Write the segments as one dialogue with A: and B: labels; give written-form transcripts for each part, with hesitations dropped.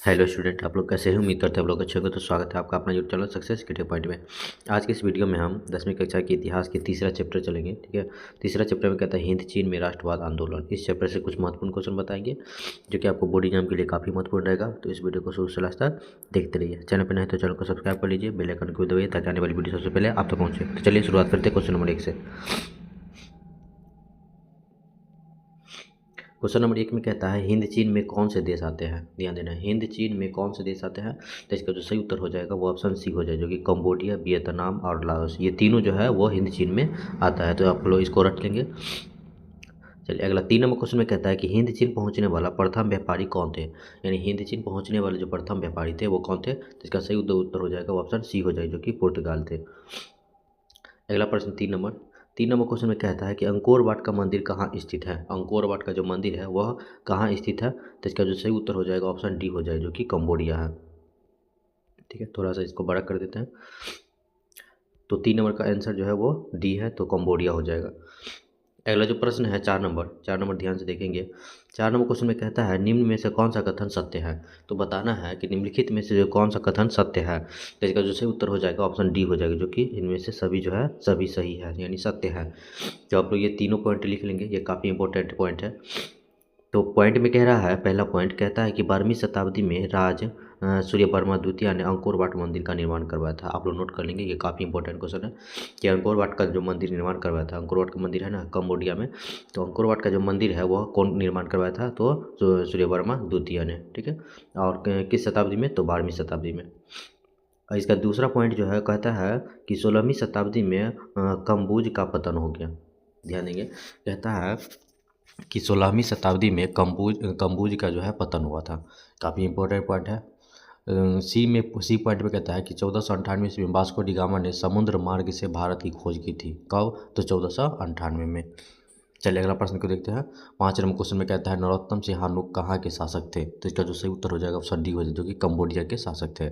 A: Hello student, आप लोग कैसे हैं? उम्मीद करते हैं आप लोग अच्छे होंगे। तो स्वागत है आपका अपना YouTube channel success creative point में। आज के इस वीडियो में हम 10वीं कक्षा के इतिहास के तीसरा चैप्टर चलेंगे। ठीक है, तीसरा चैप्टर में कहता है हिंद चीन में राष्ट्रवाद आंदोलन। इस चैप्टर से कुछ महत्वपूर्ण क्वेश्चन बताएंगे जो कि आपको बोर्ड एग्जाम के लिए काफ़ी महत्वपूर्ण रहेगा। तो इस वीडियो को शुरू से लास्ट तक देखते रहिए। चैनल पर नहीं तो चैनल को सब्सक्राइब कर लीजिए, बेल आइकन को दबाइए ताकि आने वाली वीडियो सबसे पहले आप तक पहुँचे। तो चलिए शुरुआत करते हैं क्वेश्चन नंबर 1 से। क्वेश्चन नंबर 1 में कहता है हिंद चीन में कौन से देश आते हैं? ध्यान देना है, हिंद चीन में कौन से देश आते हैं। तो इसका जो सही उत्तर हो जाएगा वो ऑप्शन सी हो जाए, जो कि कंबोडिया, वियतनाम और लाओस, ये तीनों जो है वो हिंद चीन में आता है। तो आप लोग इसको रट लेंगे। चलिए अगला 3 नंबर क्वेश्चन में कहता है कि हिंद चीन पहुंचने वाला प्रथम व्यापारी कौन थे? यानी हिंद चीन पहुंचने वाले जो प्रथम व्यापारी थे वो कौन थे? तो इसका सही उत्तर हो जाएगा वो ऑप्शन सी हो जाए, जो कि पुर्तगाल थे। अगला प्रश्न 3 नंबर क्वेश्चन में कहता है कि अंकोर वाट का मंदिर कहाँ स्थित है? अंकोर वाट का जो मंदिर है वह कहाँ स्थित है? तो इसका जो सही उत्तर हो जाएगा ऑप्शन डी हो जाए, जो कि कंबोडिया है। ठीक है, थोड़ा सा इसको बड़ा कर देते हैं। तो 3 नंबर का आंसर जो है वो डी है, तो कंबोडिया हो जाएगा। अगला जो प्रश्न है 4 नंबर ध्यान से देखेंगे। 4 नंबर क्वेश्चन में कहता है निम्न में से कौन सा कथन सत्य है? तो बताना है कि निम्नलिखित में से जो कौन सा कथन सत्य है। तो इसका जो सही उत्तर हो जाएगा ऑप्शन डी हो जाएगा, जो कि इनमें से सभी जो है सभी सही है, यानी सत्य है। तो आप लोग ये तीनों पॉइंट लिख लेंगे, ये काफ़ी इंपॉर्टेंट पॉइंट है। तो पॉइंट में कह रहा है, पहला पॉइंट कहता है कि 12वीं शताब्दी में राज सूर्यवर्मा द्वितीय ने अंकोर वाट मंदिर का निर्माण करवाया था। आप लोग नोट कर लेंगे, ये काफ़ी इंपॉर्टेंट क्वेश्चन है कि अंकोर वाट का जो मंदिर निर्माण करवाया था, अंकोर वाट का मंदिर है ना कंबोडिया में, तो अंकोर वाट का जो मंदिर है वह कौन निर्माण करवाया था? तो सूर्यवर्मा द्वितीय ने। ठीक है, और किस शताब्दी में? तो 12वीं शताब्दी में। और इसका दूसरा पॉइंट जो है कहता है कि 16वीं शताब्दी में कम्बुज का पतन हो गया। ध्यान देंगे, कहता है कि 16वीं शताब्दी में कम्बुज का जो है पतन हुआ था। काफ़ी इंपॉर्टेंट पॉइंट है। सी पॉइंट में कहता है कि 1498 ईस्वी में वास्को डी गामा ने समुद्र मार्ग से भारत की खोज की थी। कब? तो 1498 में। चलिए अगला प्रश्न को देखते हैं। 5 नंबर क्वेश्चन में कहता है नरोत्तम सिंहानुक कहाँ के शासक थे? तो इसका जो सही उत्तर हो जाएगा ऑप्शन डी हो जाए, जो कि कंबोडिया के शासक थे।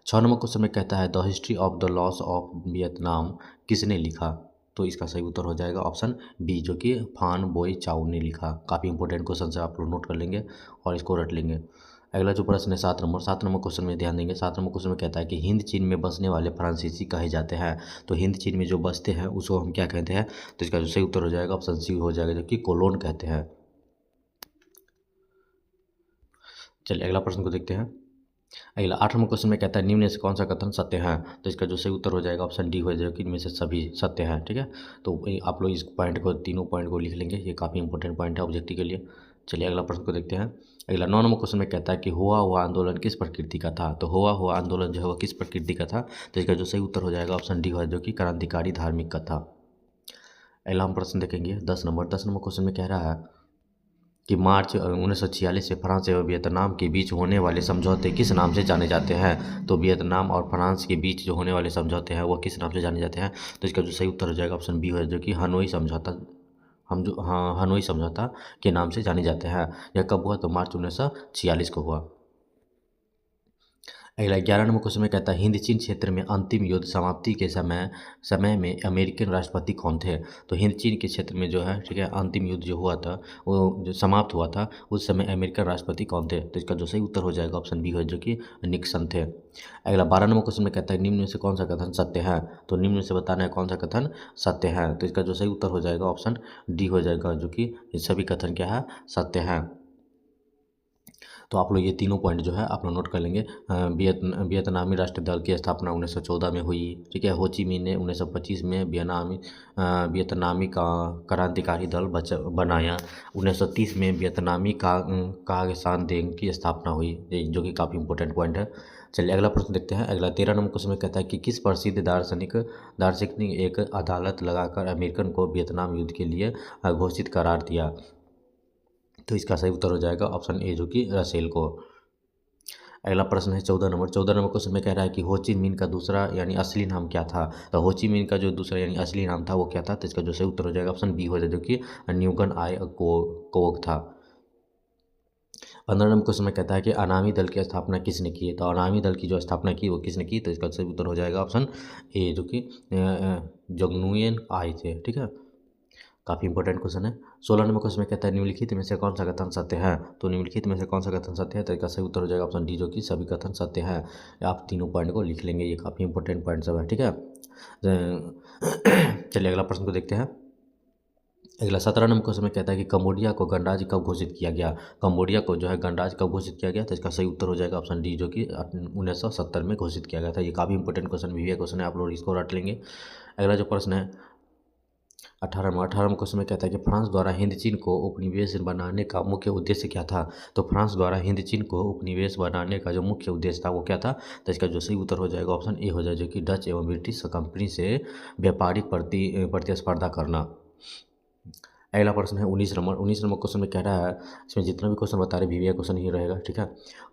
A: 6 नंबर क्वेश्चन में कहता है the history of the loss of Vietnam किसने लिखा? तो इसका सही उत्तर हो जाएगा ऑप्शन बी, जो कि फान बोई चाउ ने लिखा। काफ़ी इंपॉर्टेंट क्वेश्चन से आप लोग नोट कर लेंगे और इसको रट लेंगे। अगला जो प्रश्न है 7 नंबर क्वेश्चन में ध्यान देंगे। 7 नंबर क्वेश्चन में कहता है कि हिंद चीन में बसने वाले फ्रांसीसी कहे जाते हैं। तो हिंद चीन में जो बसते हैं उसको हम क्या कहते हैं? तो इसका जो सही उत्तर हो जाएगा ऑप्शन सी हो जाएगा, जो कि कोलोन कहते हैं। चलिए अगला प्रश्न को देखते हैं। अगला 8 नंबर क्वेश्चन में कहता है निम्न में से कौन सा कथन सत्य है? तो इसका जो सही उत्तर हो जाएगा ऑप्शन डी हो जाएगा कि इनमें से सभी सत्य हैं। ठीक है, तो आप लोग इस पॉइंट को, तीनों पॉइंट को लिख लेंगे, ये काफ़ी इंपॉर्टेंट पॉइंट है ऑब्जेक्टिव के लिए। चलिए अगला प्रश्न को देखते हैं। अगला 9 नंबर क्वेश्चन में कहता है कि हुआ हुआ आंदोलन किस प्रकृति का था? तो हुआ हुआ आंदोलन जो है वो किस प्रकृति का था? तो इसका जो सही उत्तर हो जाएगा ऑप्शन डी हो, जो कि क्रांतिकारी धार्मिक का था। अगला हम प्रश्न देखेंगे 10 नंबर क्वेश्चन में कह रहा है कि मार्च 1946 से फ्रांस एवं वियतनाम के बीच होने वाले समझौते किस नाम से जाने जाते हैं? तो वियतनाम और फ्रांस के बीच जो होने वाले समझौते हैं वो किस नाम से जाने जाते हैं? तो इसका जो सही उत्तर हो जाएगा ऑप्शन बी है, जो कि हनोई समझौता, हनोई समझौता के नाम से जाने जाते हैं। यह कब हुआ? तो मार्च 1946 को हुआ। अगला 11 नंबर क्वेश्चन में कहता है हिंद चीन क्षेत्र में अंतिम युद्ध समाप्ति के समय में अमेरिकन राष्ट्रपति कौन थे? तो हिंद चीन के क्षेत्र में जो है, ठीक है, अंतिम युद्ध जो हुआ था, वो जो समाप्त हुआ था, उस समय अमेरिकन राष्ट्रपति कौन थे? तो इसका जो सही उत्तर हो जाएगा ऑप्शन बी है, जो कि निक्सन थे। अगला 12 नंबर क्वेश्चन में कहता है निम्न में से कौन सा कथन सत्य है? तो निम्न में से बताना है कौन सा कथन सत्य है। तो इसका जो सही उत्तर हो जाएगा ऑप्शन डी हो जाएगा, जो कि सभी कथन क्या है? सत्य है। तो आप लोग ये तीनों पॉइंट जो है आप लोग नोट कर लेंगे। वियतनामी राष्ट्रीय दल की स्थापना 1914 में हुई। ठीक है, हो ची मिन्ह ने 1925 में वियतनामी का क्रांतिकारी दल बनाया। 1930 में वियतनामी कांगसान देंग की स्थापना हुई, जो कि काफ़ी इंपॉर्टेंट पॉइंट है। चलिए अगला प्रश्न देखते हैं। अगला 13 नंबर क्वेश्चन में कहता है कि किस प्रसिद्ध दार्शनिक ने एक अदालत लगाकर अमेरिकन को वियतनाम युद्ध के लिए घोषित करार दिया? तो इसका सही उत्तर हो जाएगा ऑप्शन ए, जो कि रसेल को। अगला प्रश्न है 14 नंबर क्वेश्चन में कह रहा है कि हो ची मिन्ह का दूसरा यानी असली नाम क्या था? तो हो ची मिन्ह का जो दूसरा यानी असली नाम था वो क्या था? तो इसका जो सही उत्तर हो जाएगा ऑप्शन बी हो जाएगा, जो कि न्यूगन आय कोग था। 15 नंबर क्वेश्चन में कहता है कि अनामी दल की स्थापना किसने की? तो अनामी दल की जो स्थापना की वो किसने की? तो इसका सही उत्तर हो जाएगा ऑप्शन ए, जो कि जोंगनुयेन आय थे। ठीक है, काफ़ी इंपॉर्टेंट क्वेश्चन है। 16 नंबर क्वेश्चन में कहता है निम्नलिखित में से कौन सा कथन सत्य है। तो निम्नलिखित में से कौन सा कथन सत्य है, तो इसका सही उत्तर हो जाएगा ऑप्शन डी, जो कि सभी कथन सत्य है। आप तीनों पॉइंट को लिख लेंगे, ये काफ़ी इंपॉर्टेंट पॉइंट सब है, ठीक है। चलिए अगला प्रश्न को देखते हैं। अगला 17 नंबर क्वेश्चन में कहता है कि कंबोडिया को गणराज्य कब घोषित किया गया। कंबोडिया को जो है गणराज्य कब घोषित किया गया, तो इसका सही उत्तर हो जाएगा ऑप्शन डी, जो कि 1970 में घोषित किया गया था। ये काफ़ी इंपॉर्टेंट क्वेश्चन भी है, क्वेश्चन है, आप लोग इसको रट लेंगे। अगला जो प्रश्न है 18वां क्वेश्चन में कहता है कि फ्रांस द्वारा हिंद चीन को उपनिवेश बनाने का मुख्य उद्देश्य क्या था। तो फ्रांस द्वारा हिंद चीन को उपनिवेश बनाने का जो मुख्य उद्देश्य था वो क्या था, तो इसका जो सही उत्तर हो जाएगा ऑप्शन ए हो जाए, जो कि डच एवं ब्रिटिश कंपनी से व्यापारिक प्रतिस्पर्धा करना। अगला प्रश्न है 19 नंबर क्वेश्चन में कह रहा है, इसमें जितना भी क्वेश्चन बता रहे वीवीआई क्वेश्चन ही रहेगा, ठीक है।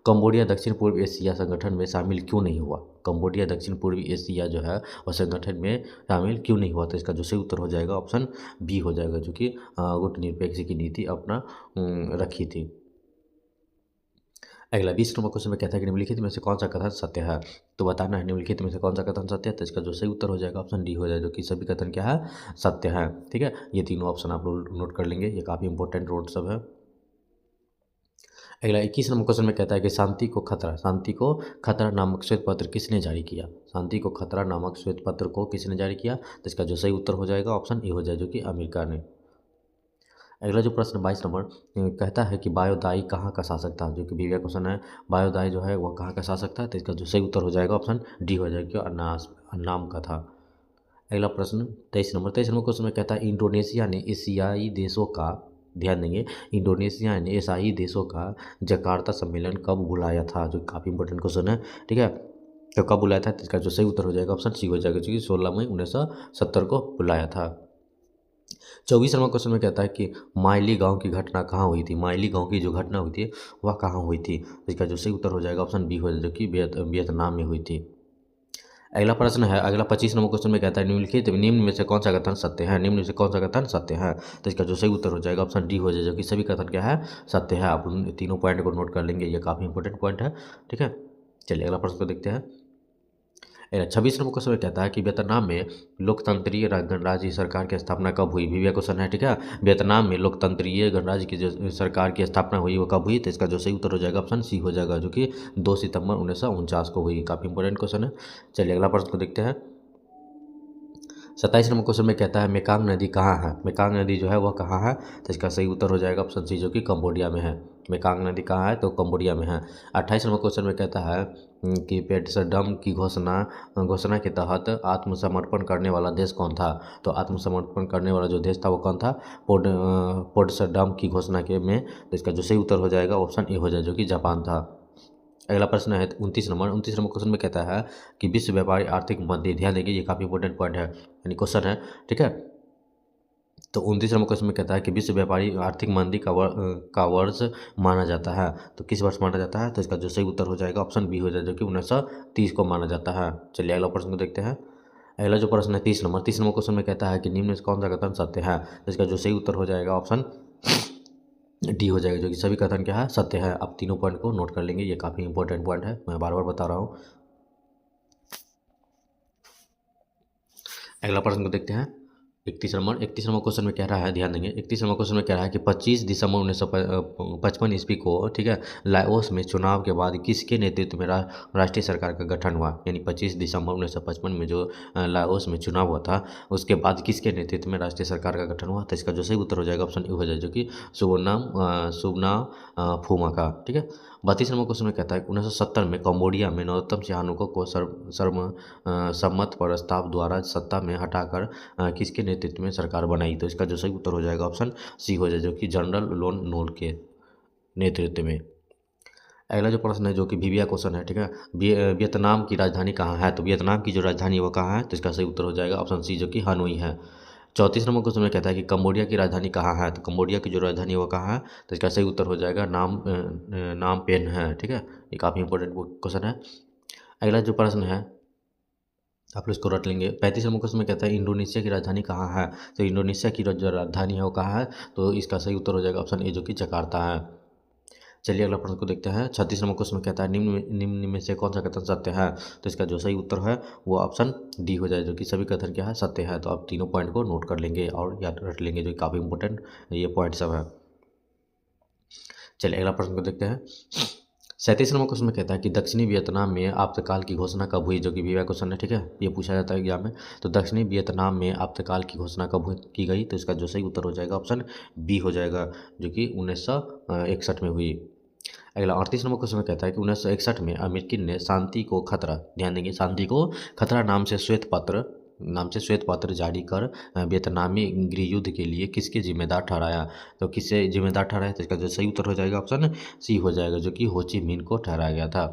A: कंबोडिया दक्षिण पूर्व एशिया संगठन में शामिल क्यों नहीं हुआ। कंबोडिया दक्षिण पूर्वी एशिया जो है वह संगठन में शामिल क्यों नहीं हुआ, तो इसका जो सही उत्तर हो जाएगा ऑप्शन बी हो जाएगा, जो कि गुटनिरपेक्ष की नीति अपना रखी थी। अगला 20 नंबर क्वेश्चन में कहता है कि निम्नलिखित में से कौन सा कथन सत्य है। तो बताना है निम्नलिखित में से कौन सा कथन सत्य है, तो इसका जो सही उत्तर हो जाएगा ऑप्शन डी हो जाए, जो कि सभी कथन क्या है, सत्य है, ठीक है। ये तीनों ऑप्शन आप लोग नोट कर लेंगे, ये काफ़ी इंपॉर्टेंट नोट सब है। अगला 21 नंबर क्वेश्चन में कहता है कि शांति को खतरा नामक श्वेत पत्र किसने जारी किया। शांति को खतरा नामक श्वेत पत्र को किसने जारी किया, तो इसका जो सही उत्तर हो जाएगा ऑप्शन ए हो जाए, जो कि अमेरिका ने। अगला जो प्रश्न 22 नंबर कहता है कि वायोदाई कहाँ का शासक था, जो कि वीवीआई क्वेश्चन है। वायोदाई जो है वह कहाँ का शासक था, तो इसका जो सही उत्तर हो जाएगा ऑप्शन डी हो जाएगा, अन्नाम का था। अगला प्रश्न 23 नंबर क्वेश्चन में कहता है इंडोनेशिया ने एशियाई देशों का, ध्यान देंगे, इंडोनेशिया ने एशियाई देशों का जकार्ता सम्मेलन कब बुलाया था, जो काफ़ी इंपॉर्टेंट क्वेश्चन है, ठीक है। तो कब बुलाया था, तो इसका जो सही उत्तर हो जाएगा ऑप्शन सी हो जाएगा, जो कि 16 मई 1970 को बुलाया था। 24 नंबर क्वेश्चन में कहता है कि माइली गांव की घटना कहाँ हुई थी। माइली गांव की जो घटना हुई थी वह कहाँ हुई थी, तो इसका जो सही उत्तर हो जाएगा ऑप्शन बी हो जाएगा, जो कि वियतनाम में हुई थी। अगला प्रश्न है, अगला 25 नंबर क्वेश्चन में कहता है निम्न में से कौन सा कथन सत्य है। निम्न में से कौन सा कथन सत्य है, तो इसका जो सही उत्तर हो जाएगा ऑप्शन डी हो जाएगा, जो कि सभी कथन क्या है, सत्य है। आप उन तीनों पॉइंट को नोट कर लेंगे, ये काफ़ी इंपॉर्टेंट पॉइंट है, ठीक है। चलिए अगला प्रश्न को देखते हैं। 26 नंबर क्वेश्चन में कहता है कि वियतनाम में लोकतंत्रीय गणराज्य सरकार की स्थापना कब हुई। वीवीआई क्वेश्चन है, ठीक है। वियतनाम में लोकतंत्रीय गणराज्य की जो सरकार की स्थापना हुई वो कब हुई, तो इसका जो सही उत्तर हो जाएगा ऑप्शन सी हो जाएगा, जो कि 2 सितंबर 1949 को हुई। काफ़ी इंपॉर्टेंट क्वेश्चन है। चलिए अगला प्रश्न को देखते हैं। 27 नंबर क्वेश्चन में कहता है मेकांग नदी कहाँ है। मेकांग नदी जो है वह कहाँ है, तो इसका सही उत्तर हो जाएगा ऑप्शन सी, जो कि कंबोडिया में है। मेकांग नदी कहाँ है, तो कंबोडिया में है। 28 नंबर क्वेश्चन में कहता है कि पोट्सडम की घोषणा के तहत आत्मसमर्पण करने वाला देश कौन था। तो आत्मसमर्पण करने वाला जो देश था वो कौन था, पोट्सडम की घोषणा के में, तो इसका जो सही उत्तर हो जाएगा ऑप्शन ए हो जाए, जो कि जापान था। अगला प्रश्न है 29 नंबर क्वेश्चन में कहता है कि विश्व व्यापारी आर्थिक मंदी, ध्यान देंगे ये काफ़ी इंपॉर्टेंट पॉइंट है, यानी क्वेश्चन है, ठीक है। तो 29 नंबर क्वेश्चन में कहता है कि विश्व व्यापारी आर्थिक मंदी का वर्ष माना जाता है। तो किस वर्ष माना जाता है, तो इसका जो सही उत्तर हो जाएगा ऑप्शन बी हो जाएगा, जो कि 1930 को माना जाता है। चलिए अगला प्रश्न को देखते हैं। अगला जो प्रश्न है 30 नंबर क्वेश्चन में कहता है कि निम्न में से कौन सा कथन सत्य है, तो इसका जो सही उत्तर हो जाएगा ऑप्शन डी हो जाएगा, जो कि सभी कथन क्या है, सत्य है। आप तीनों पॉइंट को नोट कर लेंगे, ये काफ़ी इंपॉर्टेंट पॉइंट है, मैं बार बार बता रहा हूँ। अगला प्रश्न को देखते हैं। 31 नंबर क्वेश्चन में कह रहा है, ध्यान देंगे, 31 नंबर क्वेश्चन में कह रहा है कि 25 दिसंबर 1955 ईस्वी को, ठीक है, लाओस में चुनाव के बाद किसके नेतृत्व में राष्ट्रीय सरकार का गठन हुआ। यानी 25 दिसंबर 1955 में जो लाओस में चुनाव हुआ था उसके बाद किसके नेतृत्व में राष्ट्रीय सरकार का गठन हुआ, तो इसका जो सही उत्तर हो जाएगा ऑप्शन ए हो जाए, जो कि सुबनाम फूमा का, ठीक है। 32 नंबर क्वेश्चन में कहता है 1970 में कंबोडिया में नरोत्तम सिहानुको को सर्वसम्मत प्रस्ताव द्वारा सत्ता में हटाकर किसके नेतृत्व में सरकार बनाई, तो इसका जो सही उत्तर हो जाएगा ऑप्शन सी हो जाए, जो कि जनरल लोन नोल के नेतृत्व में। अगला जो प्रश्न है जो कि वीवीआई क्वेश्चन है, ठीक है, वियतनाम की राजधानी कहाँ है। तो वियतनाम की जो राजधानी है वो कहाँ है, तो इसका सही उत्तर हो जाएगा ऑप्शन सी, जो कि हनोई है। 34 नंबर क्वेश्चन में कहता है कि कंबोडिया की राजधानी कहाँ है। तो कंबोडिया की जो राजधानी है वो कहाँ है, तो इसका सही उत्तर हो जाएगा नाम पेन है, ठीक है। ये काफ़ी इंपॉर्टेंट क्वेश्चन है। अगला जो प्रश्न है आप लोग इसको रट लेंगे। 35 नंबर क्वेश्चन में कहता है इंडोनेशिया की राजधानी कहाँ है। तो इंडोनेशिया की जो राजधानी है वो कहाँ है, तो इसका सही उत्तर हो जाएगा ऑप्शन ए, जो कि जकार्ता है। चलिए अगला प्रश्न को देखते हैं। 36 नंबर क्वेश्चन में कहता है निम्न में से कौन सा कथन सत्य है। तो इसका जो सही उत्तर है वो ऑप्शन डी हो जाए, जो कि सभी कथन क्या है, सत्य है। तो आप तीनों पॉइंट को नोट कर लेंगे और याद रख लेंगे, जो कि काफ़ी इंपॉर्टेंट ये पॉइंट सब है। चलिए अगला प्रश्न को देखते हैं। 37 नंबर क्वेश्चन में कहता है कि दक्षिणी वियतनाम में आपातकाल की घोषणा कब हुई, जो कि वीवा क्वेश्चन है, ठीक है, ये पूछा जाता है एग्जाम में। तो दक्षिणी वियतनाम में आपातकाल की घोषणा की गई। तो इसका जो सही उत्तर हो जाएगा ऑप्शन बी हो जाएगा, जो कि 1961 में हुई। अगला 38 नंबर क्वेश्चन में कहता है कि 1961 में अमेरिकी ने शांति को खतरा, ध्यान देंगे, शांति को खतरा नाम से श्वेत पत्र जारी कर वियतनामी गृह युद्ध के लिए किसके जिम्मेदार ठहराया। तो किससे जिम्मेदार ठहराया। तो इसका जो सही उत्तर हो जाएगा ऑप्शन सी हो जाएगा, जो कि हो ची मिन्ह को ठहराया गया था।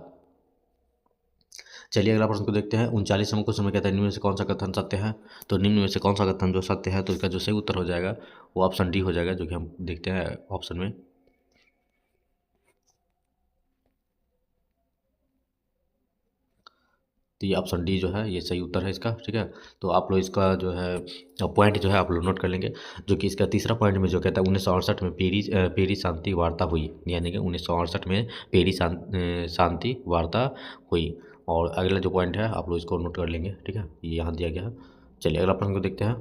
A: चलिए अगला प्रश्न को देखते हैं। 39 नंबर क्वेश्चन में कहता है निम्न में से कौन सा कथन सत्य है। तो निम्न में से कौन सा कथन जो सत्य है, तो इसका जो सही उत्तर हो जाएगा वो ऑप्शन डी हो जाएगा, जो कि हम देखते हैं ऑप्शन में। तो ये ऑप्शन डी जो है ये सही उत्तर है इसका, ठीक है। तो आप लोग इसका जो है पॉइंट जो है आप लोग नोट कर लेंगे, जो कि इसका तीसरा पॉइंट में जो कहता है 1968 में पेरिस शांति वार्ता हुई, यानी कि 1968 में पेरिस शांति वार्ता हुई। और अगला जो पॉइंट है आप लोग इसको नोट कर लेंगे, ठीक है, ये यहाँ दिया गया है। चलिए अगला प्रश्न को देखते हैं।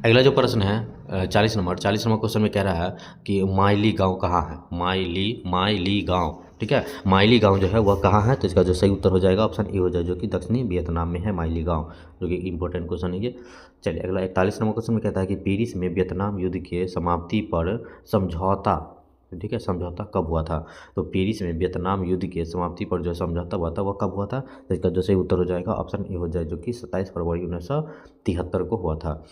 A: अगला जो प्रश्न है 40 नंबर क्वेश्चन में कह रहा है कि माइली गांव कहाँ है। माइली गांव, ठीक है, माइली गांव जो है वह कहाँ है। तो इसका जो सही उत्तर हो जाएगा ऑप्शन ए हो जाए, जो कि दक्षिणी वियतनाम में है माइली गांव, जो कि इंपॉर्टेंट क्वेश्चन है ये। चलिए अगला 41 नंबर क्वेश्चन में कहता है कि पेरिस में वियतनाम युद्ध के समाप्ति पर समझौता, ठीक है, समझौता कब हुआ था। तो पेरिस में वियतनाम युद्ध के समाप्ति पर जो समझौता हुआ था वह कब हुआ था। तो इसका जो सही उत्तर हो जाएगा ऑप्शन ए हो जाए, जो कि 27 फरवरी 1973 को हुआ था।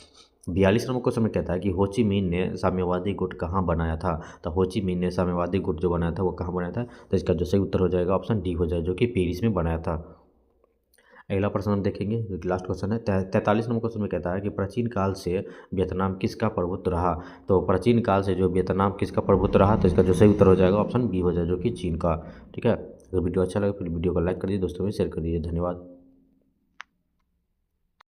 A: 42 नंबर क्वेश्चन में कहता है कि हो ची मिन्ह ने साम्यवादी गुट कहाँ बनाया था। तो हो ची मिन्ह ने साम्यवादी गुट जो बनाया था वो कहाँ बनाया था। तो इसका जो सही उत्तर हो जाएगा ऑप्शन डी हो जाए, जो कि पेरिस में बनाया था। अगला प्रश्न हम देखेंगे, जो कि लास्ट क्वेश्चन है। 43 नंबर क्वेश्चन में कहता है कि प्राचीन काल से वियतनाम किसका प्रभुत्व रहा। तो प्राचीन काल से जो वियतनाम किसका प्रभुत्व रहा। तो इसका जो सही उत्तर हो जाएगा ऑप्शन बी हो जाए, जो कि चीन का, ठीक है। अगर वीडियो अच्छा लगे फिर वीडियो को लाइक कर दीजिए, दोस्तों में शेयर कर दीजिए। धन्यवाद।